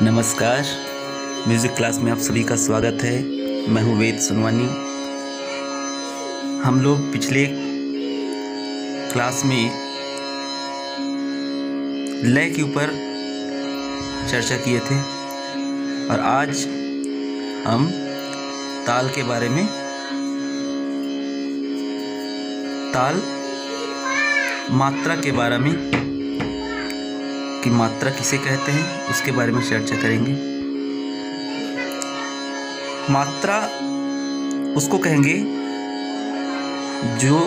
नमस्कार। Music class में आप सभी का स्वागत है। मैं हूँ वेद सुनवानी। हम लोग पिछले क्लास में लय के ऊपर चर्चा किए थे और आज हम ताल के बारे में, ताल मात्रा के बारे में कि मात्रा किसे कहते हैं उसके बारे में चर्चा करेंगे। मात्रा उसको कहेंगे जो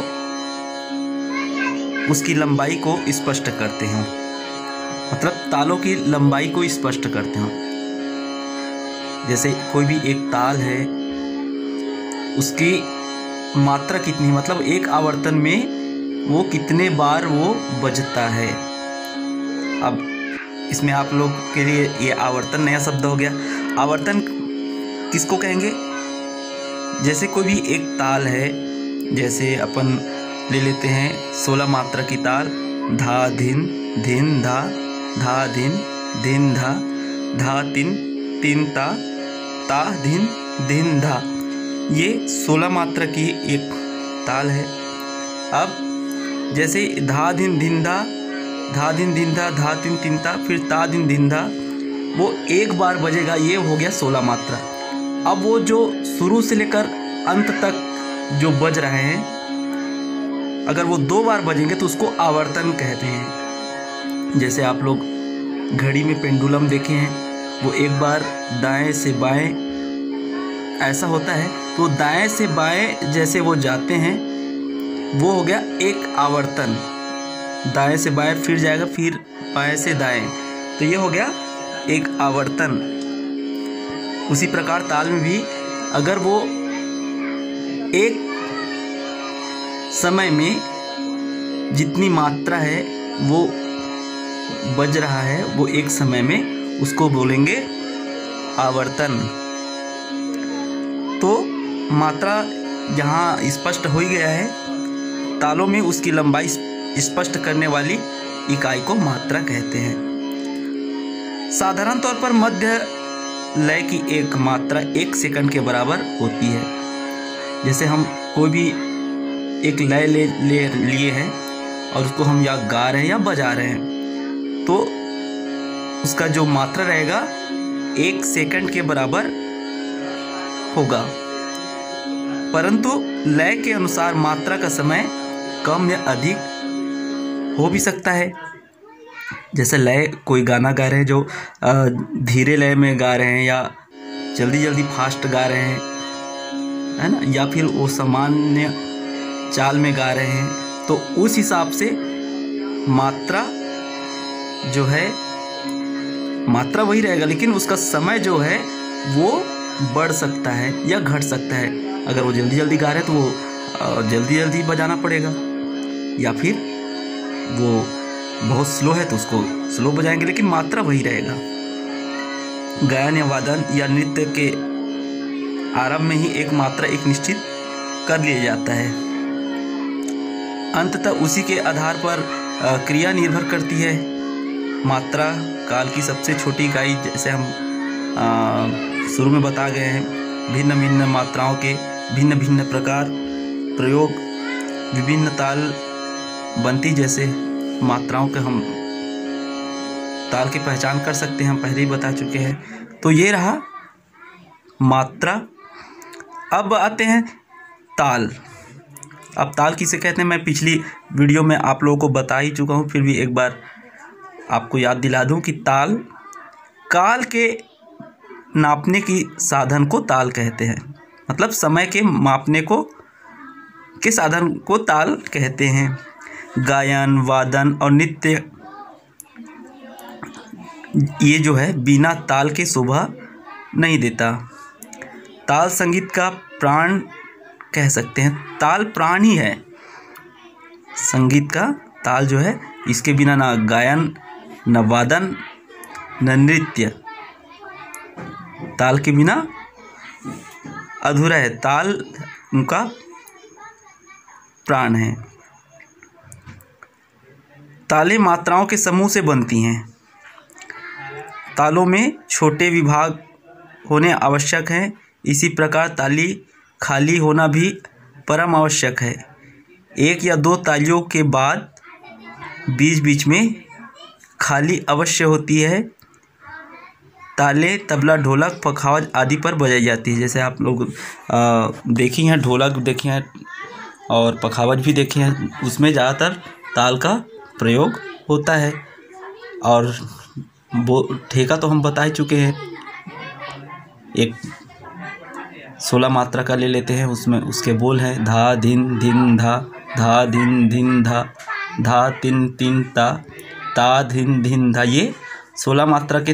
उसकी लंबाई को स्पष्ट करते हैं, मतलब तालों की लंबाई को स्पष्ट करते हैं। जैसे कोई भी एक ताल है, उसकी मात्रा कितनी, मतलब एक आवर्तन में वो कितने बार वो बजता है। अब इसमें आप लोग के लिए ये आवर्तन नया शब्द हो गया। आवर्तन किसको कहेंगे? जैसे कोई भी एक ताल है, जैसे अपन ले लेते हैं 16 मात्रा की ताल, धा धिन धिन धा, धा धिन धिन धा, धा तिन तिन ता, ता धिन धिन धा। ये 16 मात्रा की एक ताल है। अब जैसे धा धिन धिन धा, धा दिन दिन धा, धा तिन तिन ता, फिर ता दिन दिन धा, वो एक बार बजेगा, ये हो गया 16 मात्रा। अब वो जो शुरू से लेकर अंत तक जो बज रहे हैं, अगर वो 2 बार बजेंगे तो उसको आवर्तन कहते हैं। जैसे आप लोग घड़ी में पेंडुलम देखे हैं, वो एक बार दाएं से बाएं ऐसा होता है, तो दाएं से बाएं जैसे वो जाते हैं वो हो गया एक आवर्तन। दाएं से बाएं फिर जाएगा, फिर बाएं से दाएं, तो ये हो गया एक आवर्तन। उसी प्रकार ताल में भी अगर वो एक समय में जितनी मात्रा है वो बज रहा है, वो एक समय में, उसको बोलेंगे आवर्तन। तो मात्रा यहाँ स्पष्ट हो ही गया है। तालों में उसकी लंबाई स्पष्ट करने वाली इकाई को मात्रा कहते हैं। साधारण तौर पर मध्य लय की एक मात्रा 1 सेकंड के बराबर होती है। जैसे हम कोई भी एक लय ले लिए हैं और उसको हम या गा रहे हैं या बजा रहे हैं, तो उसका जो मात्रा रहेगा 1 सेकंड के बराबर होगा। परंतु लय के अनुसार मात्रा का समय कम या अधिक हो भी सकता है। जैसे लय, कोई गाना गा रहे हैं जो धीरे लय में गा रहे हैं या जल्दी जल्दी फास्ट गा रहे हैं, है ना, या फिर वो सामान्य चाल में गा रहे हैं, तो उस हिसाब से मात्रा जो है, मात्रा वही रहेगा, लेकिन उसका समय जो है वो बढ़ सकता है या घट सकता है। अगर वो जल्दी जल्दी गा रहे हैं तो वो जल्दी जल्दी बजाना पड़ेगा, या फिर वो बहुत स्लो है तो उसको स्लो बजाएंगे, लेकिन मात्रा वही रहेगा। गायन या वादन या नृत्य के आरंभ में ही एक मात्रा एक निश्चित कर लिया जाता है। अंततः उसी के आधार पर क्रिया निर्भर करती है। मात्रा काल की सबसे छोटी इकाई, जैसे हम शुरू में बता गए हैं, भिन्न भिन्न मात्राओं के भिन्न भिन्न प्रकार, प्रयोग, विभिन्न ताल बनती जैसे मात्राओं के हम ताल की पहचान कर सकते हैं, हम पहले ही बता चुके हैं। तो ये रहा मात्रा। अब आते हैं ताल। अब ताल किसे कहते हैं, मैं पिछली वीडियो में आप लोगों को बता ही चुका हूँ, फिर भी एक बार आपको याद दिला दूँ कि ताल काल के नापने की साधन को ताल कहते हैं, मतलब समय के मापने को के साधन को ताल कहते हैं। गायन, वादन और नृत्य, ये जो है बिना ताल के शोभा नहीं देता। ताल संगीत का प्राण कह सकते हैं। ताल प्राण ही है संगीत का। ताल जो है, इसके बिना ना गायन, न वादन, न नृत्य, ताल के बिना अधूरा है। ताल उनका प्राण है। तालें मात्राओं के समूह से बनती हैं। तालों में छोटे विभाग होने आवश्यक हैं। इसी प्रकार ताली खाली होना भी परम आवश्यक है। एक या दो तालियों के बाद बीच बीच में खाली अवश्य होती है। ताले तबला ढोलक पखावज आदि पर बजाई जाती है। जैसे आप लोग देखी हैं, ढोलक देखे हैं और पखावज भी देखे हैं, उसमें ज़्यादातर ताल का प्रयोग होता है। और वो ठेका तो हम बता ही चुके हैं, एक 16 मात्रा का ले लेते हैं। उसमें उसके बोल हैं धा धिन धिन धा, धा धिन धिन धा, धा तिन तिन ता, ता धिन धिन धा। ये 16 मात्रा के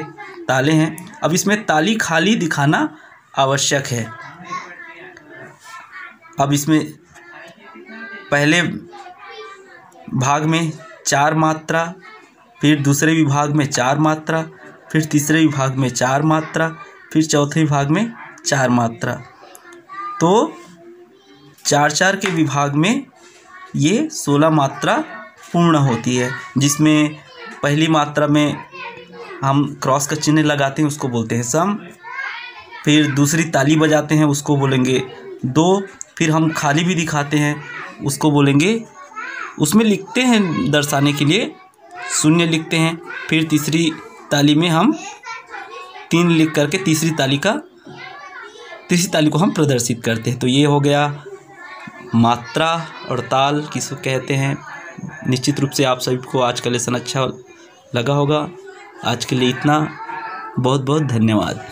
ताले हैं। अब इसमें ताली खाली दिखाना आवश्यक है। अब इसमें पहले भाग में 4 मात्रा, फिर दूसरे विभाग में 4 मात्रा, फिर तीसरे विभाग में 4 मात्रा, फिर चौथे विभाग में 4 मात्रा। तो 4-4 के विभाग में ये 16 मात्रा पूर्ण होती है। जिसमें पहली मात्रा में हम क्रॉस का चिन्ह लगाते हैं, उसको बोलते हैं सम। फिर दूसरी ताली बजाते हैं, उसको बोलेंगे 2। फिर हम खाली भी दिखाते हैं, उसको बोलेंगे, उसमें लिखते हैं दर्शाने के लिए 0 लिखते हैं। फिर तीसरी ताली में हम 3 लिख करके तीसरी ताली को हम प्रदर्शित करते हैं। तो ये हो गया मात्रा और ताल किसको कहते हैं। निश्चित रूप से आप सभी को आज का लेसन अच्छा लगा होगा। आज के लिए इतना, बहुत बहुत धन्यवाद।